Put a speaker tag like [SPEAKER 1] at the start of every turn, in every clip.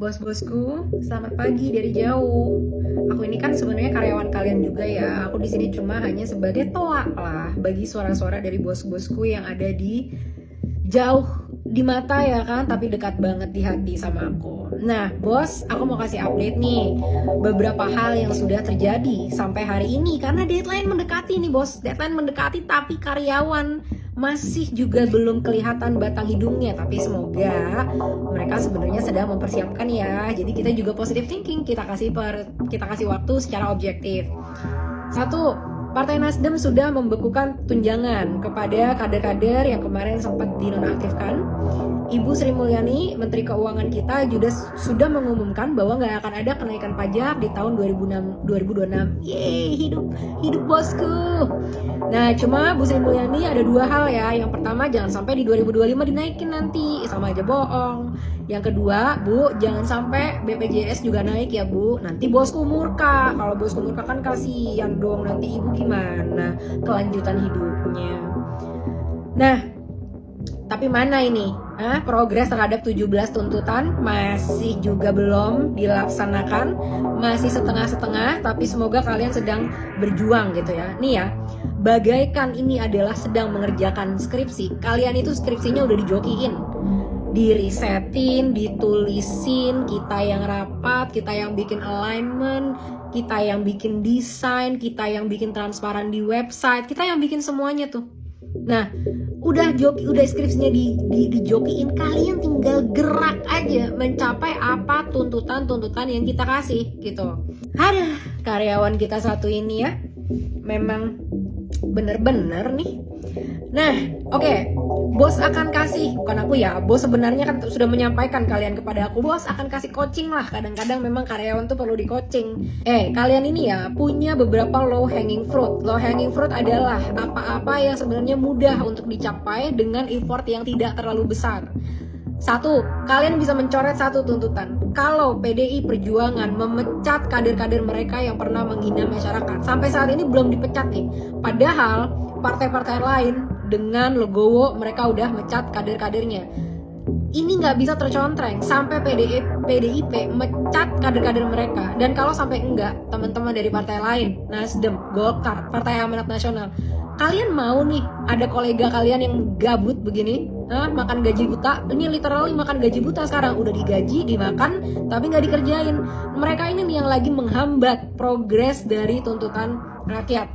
[SPEAKER 1] Bos-bosku, selamat pagi dari jauh. Aku ini kan sebenarnya karyawan kalian juga ya. Aku di sini cuma hanya sebagai toa lah bagi suara-suara dari bos-bosku yang ada di jauh di mata ya kan, tapi dekat banget di hati sama aku. Nah, bos, aku mau kasih update nih beberapa hal yang sudah terjadi sampai hari ini karena deadline mendekati nih, bos. Deadline mendekati tapi karyawan masih juga belum kelihatan batang hidungnya, tapi semoga mereka sebenarnya sedang mempersiapkan ya. Jadi kita juga positive thinking, kita kasih waktu secara objektif. Satu, Partai Nasdem sudah membekukan tunjangan kepada kader-kader yang kemarin sempat dinonaktifkan. Ibu Sri Mulyani, Menteri Keuangan kita, juga sudah mengumumkan bahwa nggak akan ada kenaikan pajak di tahun 2026. Yeay, hidup bosku. Nah, cuma Bu Sri Mulyani ada dua hal ya. Yang pertama, jangan sampai di 2025 dinaikin nanti, sama aja bohong. Yang kedua, Bu, jangan sampai BPJS juga naik ya, Bu. Nanti bosku murka. Kalau bosku murka kan kasihan dong, nanti ibu gimana kelanjutan hidupnya. Nah, tapi mana ini? Progres terhadap 17 tuntutan masih juga belum dilaksanakan, masih setengah-setengah, tapi semoga kalian sedang berjuang gitu ya. Nih ya, bagaikan ini adalah sedang mengerjakan skripsi. Kalian itu skripsinya udah dijokiin, dirisetin, ditulisin, kita yang rapat, kita yang bikin alignment, kita yang bikin desain, kita yang bikin transparan di website, kita yang bikin semuanya tuh. Nah, udah skripsinya dijokiin, kalian tinggal gerak aja mencapai apa tuntutan yang kita kasih gitu. Ada karyawan kita satu ini ya, memang bener-bener nih. Nah, oke. Bos akan kasih, bukan aku ya, bos sebenarnya kan sudah menyampaikan kalian kepada aku, bos akan kasih coaching lah. Kadang-kadang memang karyawan tuh perlu di coaching. Kalian ini ya punya beberapa low hanging fruit. Low hanging fruit adalah apa-apa yang sebenarnya mudah untuk dicapai dengan effort yang tidak terlalu besar. Satu, kalian bisa mencoret satu tuntutan. Kalau PDI Perjuangan memecat kader-kader mereka yang pernah menghina masyarakat, sampai saat ini belum dipecat nih. Padahal partai-partai lain dengan legowo mereka udah mecat kader-kadernya. Ini nggak bisa tercontreng sampai PDIP mecat kader-kader mereka. Dan kalau sampai enggak, teman-teman dari partai lain, Nasdem, Golkar, Partai Amanat Nasional, kalian mau nih ada kolega kalian yang gabut begini, makan gaji buta? Ini literally makan gaji buta sekarang, udah digaji, dimakan, tapi nggak dikerjain. Mereka ini nih yang lagi menghambat progres dari tuntutan rakyat.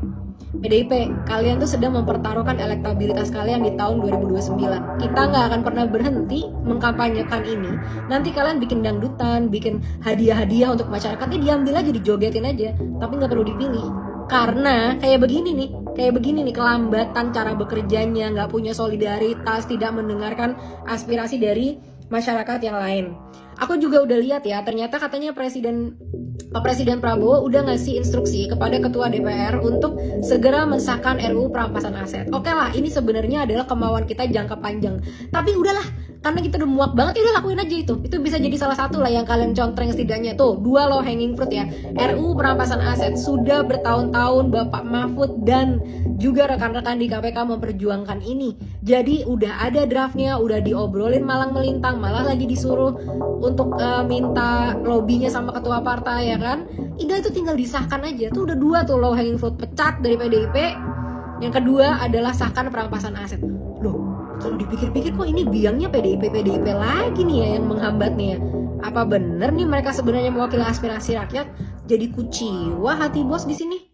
[SPEAKER 1] PDIP, kalian tuh sedang mempertaruhkan elektabilitas kalian di tahun 2029. Kita nggak akan pernah berhenti mengkampanyekan ini. Nanti kalian bikin dangdutan, bikin hadiah-hadiah untuk masyarakat, diambil aja, dijogetin aja, tapi nggak perlu dipilih. Karena kayak begini nih kelambatan cara bekerjanya, nggak punya solidaritas, tidak mendengarkan aspirasi dari masyarakat yang lain. Aku juga udah lihat ya, ternyata katanya Pak Presiden Prabowo udah ngasih instruksi kepada Ketua DPR untuk segera mensahkan RUU perampasan aset. Oke lah, ini sebenarnya adalah kemauan kita jangka panjang. Tapi udahlah, karena kita udah muak banget, udah lakuin aja itu. Itu bisa jadi salah satu lah yang kalian contreng setidaknya. Tuh, 2 low hanging fruit ya. RUU perampasan aset sudah bertahun-tahun Bapak Mahfud dan juga rekan-rekan di KPK memperjuangkan ini. Jadi udah ada draftnya, udah diobrolin malang melintang, malah lagi disuruh untuk minta lobbynya sama ketua partai ya kan. Itu tinggal disahkan aja. Tuh udah 2 tuh low hanging fruit, pecat dari PDIP. Yang kedua adalah sahkan perampasan aset. Loh, kalau dipikir-pikir kok ini biangnya PDIP lagi nih ya yang menghambat nih ya. Apa bener nih mereka sebenarnya mewakili aspirasi rakyat? Jadi kuciwa hati bos di sini.